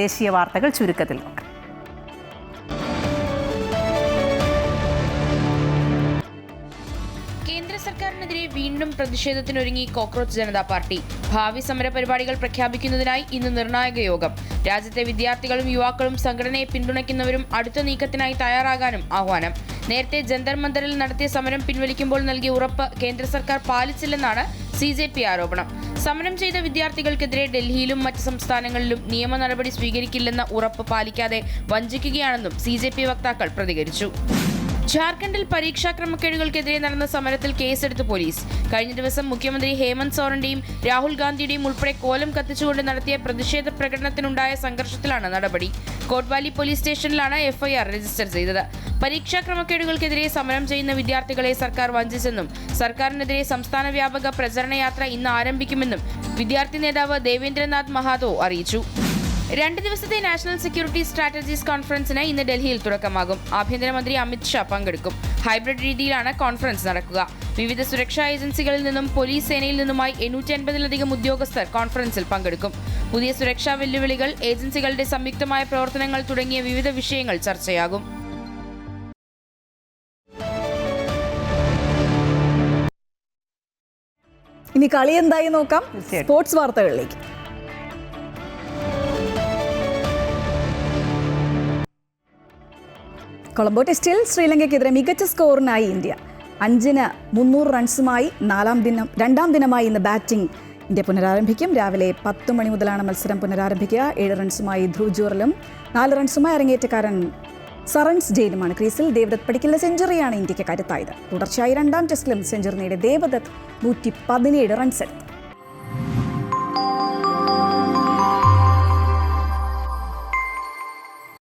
ദേശീയ വാർത്തകൾ ചുരുക്കത്തിൽ നോക്കാം. കേന്ദ്ര സർക്കാരിനെതിരെ വീണ്ടും പ്രതിഷേധത്തിനൊരുങ്ങി കോക്രോച്ച് ജനതാ പാർട്ടി. ഭാവി സമര പരിപാടികൾ പ്രഖ്യാപിക്കുന്നതിനായി ഇന്ന് നിർണായക യോഗം. രാജ്യത്തെ വിദ്യാർത്ഥികളും യുവാക്കളും സംഘടനയെ പിന്തുണയ്ക്കുന്നവരും അടുത്ത നീക്കത്തിനായി തയ്യാറാകാനും ആഹ്വാനം. നേരത്തെ ജന്തർ മന്ദറിൽ നടത്തിയ സമരം പിൻവലിക്കുമ്പോൾ നൽകിയ ഉറപ്പ് കേന്ദ്ര സർക്കാർ പാലിച്ചില്ലെന്നാണ് CJP ആരോപണം. സമരം ചെയ്ത വിദ്യാർത്ഥികൾക്കെതിരെ ഡൽഹിയിലും മറ്റ് സംസ്ഥാനങ്ങളിലും നിയമ നടപടി സ്വീകരിക്കില്ലെന്ന ഉറപ്പ് പാലിക്കാതെ വഞ്ചിക്കുകയാണെന്നും CJP വക്താക്കൾ പ്രതികരിച്ചു. ജാർഖണ്ഡിൽ പരീക്ഷാ ക്രമക്കേടുകൾക്കെതിരെ നടന്ന സമരത്തിൽ കേസെടുത്ത് പോലീസ്. കഴിഞ്ഞ ദിവസം മുഖ്യമന്ത്രി ഹേമന്ത് സോറന്റെയും രാഹുൽ ഗാന്ധിയുടെയും ഉൾപ്പെടെ കോലം കത്തിച്ചുകൊണ്ട് നടത്തിയ പ്രതിഷേധ പ്രകടനത്തിനുണ്ടായ സംഘർഷത്തിലാണ് നടപടി. കോട്ട്വാലി പോലീസ് സ്റ്റേഷനിലാണ് FIR രജിസ്റ്റർ ചെയ്തത്. പരീക്ഷാ ക്രമക്കേടുകൾക്കെതിരെ സമരം ചെയ്യുന്ന വിദ്യാർത്ഥികളെ സർക്കാർ വഞ്ചിച്ചെന്നും സർക്കാരിനെതിരെ സംസ്ഥാന വ്യാപക പ്രചരണ യാത്ര ഇന്ന് ആരംഭിക്കുമെന്നും വിദ്യാർത്ഥി നേതാവ് ദേവേന്ദ്രനാഥ് മഹാതോ അറിയിച്ചു. 2 ദിവസത്തെ നാഷണൽ സെക്യൂരിറ്റി സ്ട്രാറ്റജീസ് കോൺഫറൻസിന് ഇന്ന് ഡൽഹിയിൽ തുടക്കമാകും. ആഭ്യന്തരമന്ത്രി അമിത് ഷാ പങ്കെടുക്കും. ഹൈബ്രിഡ് രീതിയിലാണ് കോൺഫറൻസ് നടക്കുക. വിവിധ സുരക്ഷാ ഏജൻസികളിൽ നിന്നും പോലീസ് സേനയിൽ നിന്നുമായി 850-ലധികം ഉദ്യോഗസ്ഥർ കോൺഫറൻസിൽ പങ്കെടുക്കും. പുതിയ സുരക്ഷാ വെല്ലുവിളികൾ, ഏജൻസികളുടെ സംയുക്തമായ പ്രവർത്തനങ്ങൾ തുടങ്ങിയ വിവിധ വിഷയങ്ങൾ ചർച്ചയാകും. ഇനി കളി എന്തായി നോക്കാം. സ്പോർട്സ് വാർത്തകളിലേക്ക്. കൊളംബോ ടെസ്റ്റിൽ ശ്രീലങ്കയ്ക്കെതിരെ മികച്ച സ്കോറിനായി ഇന്ത്യ. 5-ന് 300 റൺസുമായി രണ്ടാം ദിനമായി ഇന്ന് ബാറ്റിംഗ് ഇന്ത്യ പുനരാരംഭിക്കും. രാവിലെ 10 മണി മുതലാണ് മത്സരം പുനരാരംഭിക്കുക. 7 റൺസുമായി ധ്രുവ് ജൂറലും 4 റൺസുമായി അരങ്ങേറ്റക്കാരൻ സറൻസ് ജെയിനുമാണ് ക്രീസിൽ. ദേവദത്ത് പടിക്കലിന്റെ സെഞ്ചുറിയാണ് ഇന്ത്യക്ക് കരുത്തായത്. തുടർച്ചയായി 2ാം ടെസ്റ്റിലും സെഞ്ചുറി നേടിയ ദേവദത്ത് 117 റൺസെടുത്തു.